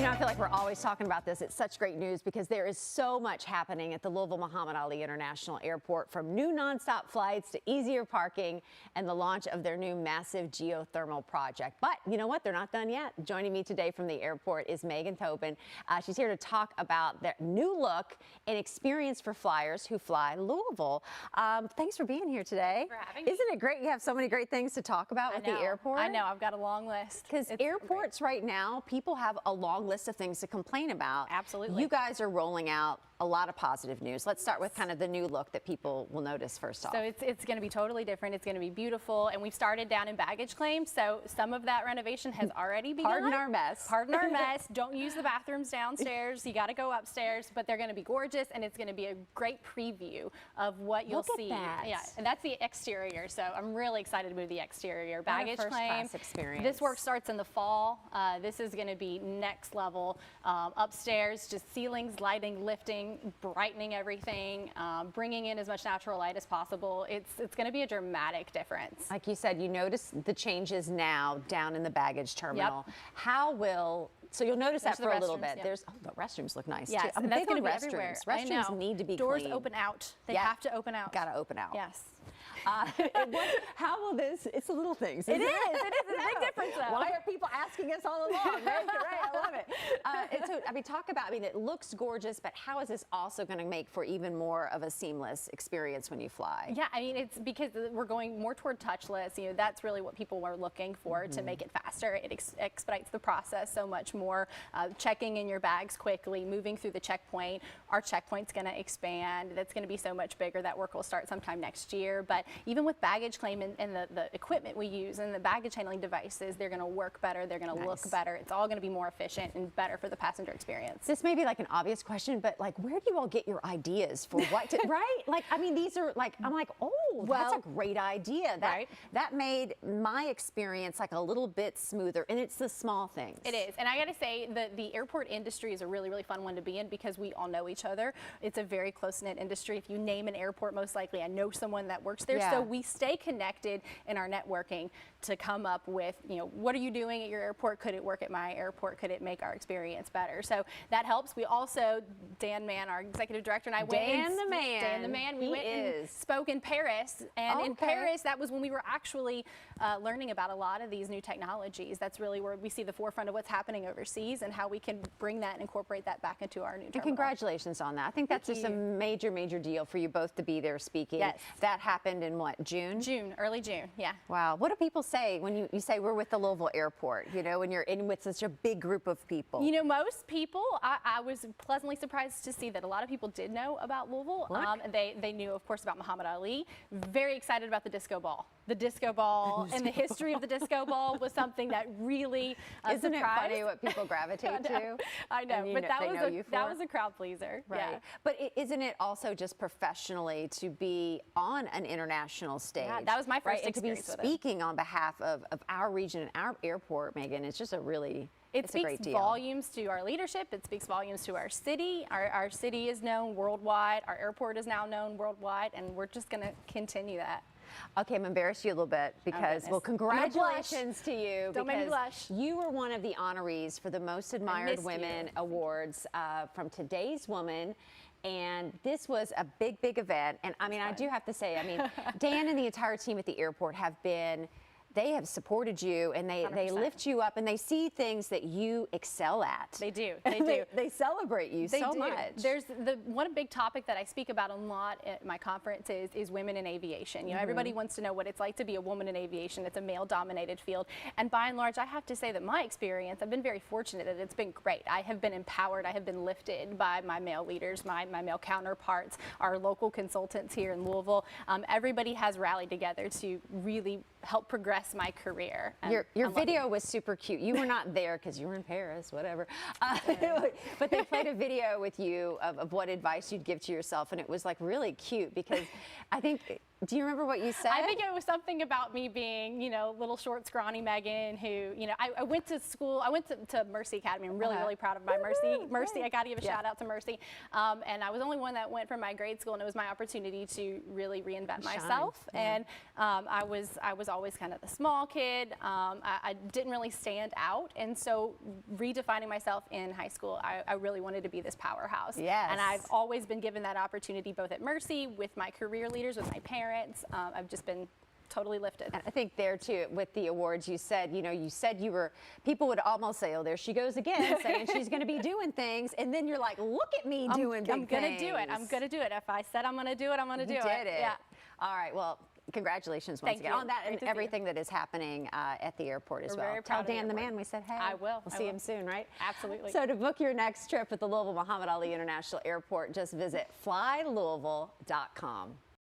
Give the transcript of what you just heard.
know, I feel like we're always talking about this. It's such great news because there is so much happening at the Louisville Muhammad Ali International Airport, from new nonstop flights to easier parking and the launch of their new massive geothermal project. But you know what? They're not done yet. Joining me today from the airport is Thoben. She's here to talk about their new look and experience for flyers who fly Louisville. Thanks for being here today. Thanks for having me. Isn't it great? You have so many great things to talk about with the airport. I know. I've got a long list. Because airports right now, people have a long list of things to complain about. Absolutely. You guys are rolling out a lot of positive news. Let's start with kind of the new look that people will notice first off. So it's going to be totally different. It's going to be beautiful. And we've started down in baggage claim. So some of that renovation has already begun. Pardon our mess. Pardon our mess. Don't use the bathrooms downstairs. You got to go upstairs, but they're going to be gorgeous, and it's going to be a great preview of what you'll see. That. Yeah, and that's the exterior. So I'm really excited to move the exterior. Baggage claim. First-class experience. This work starts in the fall. This is going to be next level. Upstairs, just ceilings, lighting, lifting, brightening everything, bringing in as much natural light as possible. It's going to be a dramatic difference. Like you said, you notice the changes now down in the baggage terminal. Yep. How will, so you'll notice that for a little bit. Yep. There's, oh, the restrooms look nice yes, too. I'm and that's big going on to be restrooms. everywhere. Restrooms need to be Doors clean. open out. They have to open out. Got to open out. Yes. How will this, it's the little things. It is. It's a big difference though. Why are people asking us all along, right? Right, I love it. And so, I mean, talk about, I mean, it looks gorgeous, but how is this also going to make for even more of a seamless experience when you fly? Yeah, I mean, it's because we're going more toward touchless. You know, that's really what people were looking for to make it faster. It expedites the process so much more. Checking in your bags quickly, moving through the checkpoint. Our checkpoint's going to expand. That's going to be so much bigger. That work will start sometime next year. But even with baggage claim and the equipment we use and the baggage handling devices, they're going to work better. They're going to look better. It's all going to be more efficient and better for the passenger experience. This may be like an obvious question, but like, where do you all get your ideas for what to, right? Like, I mean, these are like, I'm like, oh, well, that's a great idea. That made my experience like a little bit smoother, and it's the small things. It is, and I got to say that the airport industry is a really, really fun one to be in because we all know each other. It's a very close-knit industry. If you name an airport, most likely I know someone that works there. So we stay connected in our networking to come up with, you know, what are you doing at your airport? Could it work at my airport? Could it make our experience better? So that helps. We also, Dan Mann, our executive director, and I went Dan the man. We went and spoke in Paris, and in Paris, that was when we were actually learning about a lot of these new technologies. That's really where we see the forefront of what's happening overseas and how we can bring that and incorporate that back into our new terminal. And congratulations on that. I think that's just a major, major deal for you both to be there speaking. Yes. That happened in what, June? June, early June, yeah. Wow. What do people say when you say we're with the Louisville Airport, you know, when you're in with such a big group of people? You know, most people, I was pleasantly surprised to see that a lot of people did know about Louisville. They knew, of course, about Muhammad Ali. Very excited about the disco ball. The disco ball and the history of the disco ball was something that really Isn't surprised. it funny what people gravitate to? I know, but that was a crowd pleaser. Right. Yeah. But isn't it also just professionally to be on an international stage? Yeah, that was my first experience and to be speaking on behalf of our region and our airport, Megan, it's just a really It speaks volumes to our leadership. It speaks volumes to our city. Our city is known worldwide. Our airport is now known worldwide, and we're just going to continue that. Okay, I'm embarrassed you a little bit because, well, congratulations to you. Don't make me blush. You were one of the honorees for the Most Admired Women Awards from Today's Woman. And this was a big, big event. And I mean, I do have to say, I mean, Dan and the entire team at the airport they have supported you, and they lift you up, and they see things that you excel at. They do. They do. They celebrate you so much. There's one big topic that I speak about a lot at my conference is women in aviation. You know, everybody wants to know what it's like to be a woman in aviation. It's a male-dominated field, and by and large, I have to say that my experience, I've been very fortunate that it's been great. I have been empowered. I have been lifted by my male leaders, my male counterparts, our local consultants here in Louisville. Everybody has rallied together to really help progress my career. Your video was super cute. You were not there because you were in Paris, whatever. But they played a video with you of what advice you'd give to yourself, and it was like really cute because I think Do you remember what you said? I think it was something about me being, you know, little short, scrawny Megan who, you know, I went to school, I went to Mercy Academy. I'm really, really proud of my Mercy. I got to give a shout out to Mercy. And I was the only one that went from my grade school, and it was my opportunity to really reinvent myself. And I was always kind of the small kid. I didn't really stand out. And so redefining myself in high school, I really wanted to be this powerhouse. Yes. And I've always been given that opportunity both at Mercy, with my career leaders, with my parents. I've just been totally lifted. And I think there too, with the awards, you said you were, people would almost say, oh, there she goes again, saying she's going to be doing things. And then you're like, look at me doing big I'm going to things. do it. I'm going to do it. If I said I'm going to do it, I'm going to do it. You did it. Yeah. All right. Well, congratulations once Thank again you. on that Great and to see you. everything that is happening at the airport as We're well. very Tell proud of the Dan the airport. man we said hey. I will. We'll I see will. him soon, right? Absolutely. So to book your next trip at the Louisville Muhammad Ali International Airport, just visit flylouisville.com.